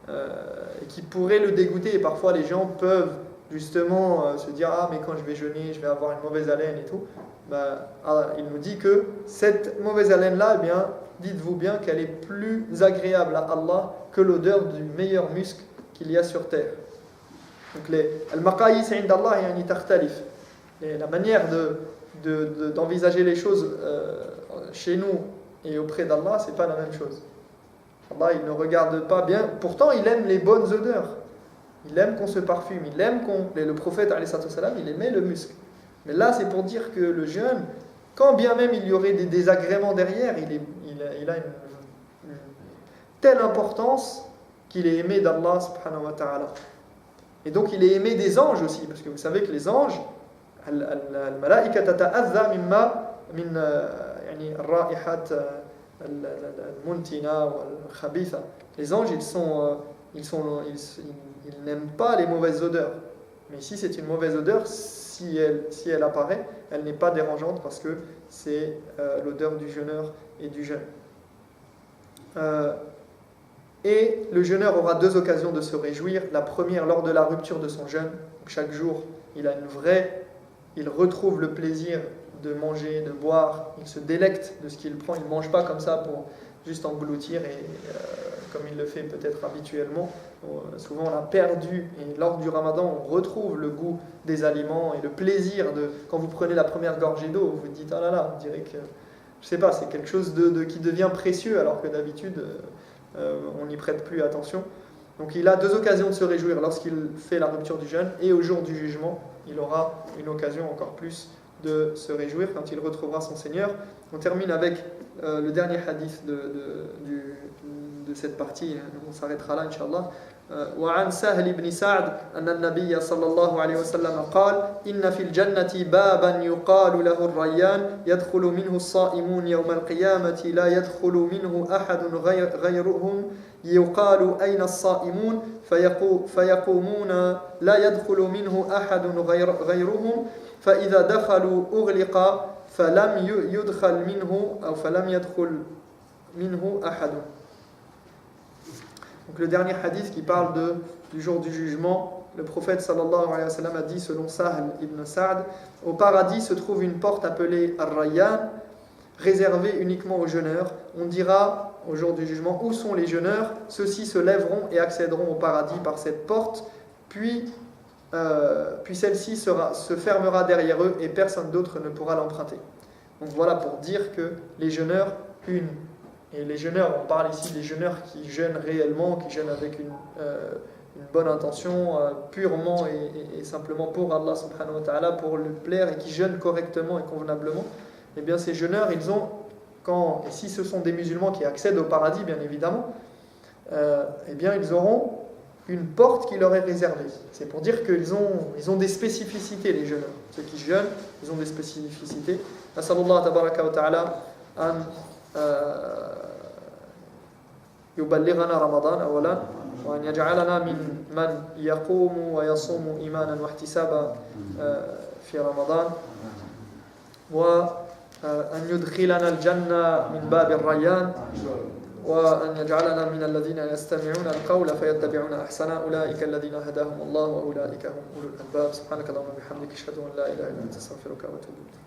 Speaker 1: et qui pourrait le dégoûter, et parfois les gens peuvent justement se dire ah mais quand je vais jeûner je vais avoir une mauvaise haleine et tout. Il nous dit que cette mauvaise haleine là, eh bien dites-vous bien qu'elle est plus agréable à Allah que l'odeur du meilleur musc qu'il y a sur terre. Donc al-maqayis 'inda Allah yani takhtalif. La manière d'envisager les choses chez nous et auprès d'Allah, c'est pas la même chose. Allah, il ne regarde pas bien. Pourtant, il aime les bonnes odeurs. Il aime qu'on se parfume. Il aime le prophète alayhi salam, il aimait le musc. Mais là, c'est pour dire que le jeûne, quand bien même il y aurait des désagréments derrière, il a une telle importance qu'il est aimé d'Allah subhanahu wa ta'ala. Et donc il est aimé des anges aussi, parce que vous savez que les anges, الملائكة تتأذى من يعني الرائحات المنتنة والخبيثة. Les anges, ils n'aiment pas les mauvaises odeurs. Mais si c'est une mauvaise odeur, si elle apparaît, elle n'est pas dérangeante parce que c'est l'odeur du jeûneur et du jeûne. Et le jeûneur aura 2 occasions de se réjouir. La première, lors de la rupture de son jeûne. Chaque jour, il retrouve le plaisir de manger, de boire. Il se délecte de ce qu'il prend. Il ne mange pas comme ça pour juste engloutir comme il le fait peut-être habituellement. Souvent, on a perdu. Et lors du ramadan, on retrouve le goût des aliments et le plaisir quand vous prenez la première gorgée d'eau, vous vous dites ah là là, on dirait que, je sais pas, c'est quelque chose qui devient précieux alors que d'habitude on n'y prête plus attention. Donc il a 2 occasions de se réjouir lorsqu'il fait la rupture du jeûne, et au jour du jugement il aura une occasion encore plus de se réjouir quand il retrouvera son Seigneur. On termine avec le dernier hadith de cette partie, on s'arrêtera là Inch'Allah. وعن سهل بن سعد أن النبي صلى الله عليه وسلم قال إن في الجنة بابا يقال له الريان يدخل منه الصائمون يوم القيامة لا يدخل منه أحد غيرهم يقال أين الصائمون فيقومون لا يدخل منه أحد غيرهم فإذا دخلوا أغلق فلم يدخل منه أو فلم يدخل منه أحد. Donc le dernier hadith qui parle du jour du jugement, le prophète sallallahu alayhi wa sallam a dit, selon Sahl ibn Sa'd, au paradis se trouve une porte appelée Ar-Rayyan, réservée uniquement aux jeûneurs. On dira au jour du jugement, où sont les jeûneurs? Ceux-ci se lèveront et accéderont au paradis par cette porte, puis celle-ci se fermera derrière eux et personne d'autre ne pourra l'emprunter. Donc voilà pour dire que les jeûneurs, et les jeûneurs, on parle ici des jeûneurs qui jeûnent réellement, qui jeûnent avec une bonne intention, purement et simplement pour Allah subhanahu wa ta'ala, pour le plaire, et qui jeûnent correctement et convenablement. Eh bien ces jeûneurs, et si ce sont des musulmans qui accèdent au paradis, bien évidemment, eh bien ils auront une porte qui leur est réservée. C'est pour dire qu'ils ont des spécificités, les jeûneurs. Ceux qui jeûnent, ils ont des spécificités. Nasallallahu tabaraka wa ta'ala an يبلغنا رمضان أولا وأن يجعلنا من يقوم ويصوم إيمانا واحتسابا في رمضان وأن يدخلنا الجنة من باب الريان وأن يجعلنا من الذين يستمعون القول فيتبعون أحسنا أولئك الذين هداهم الله وأولئك هم أولو الألباب سبحانك اللهم وبحمدك أشهد أن لا إله إلا أنت أستغفرك وأتوب إليك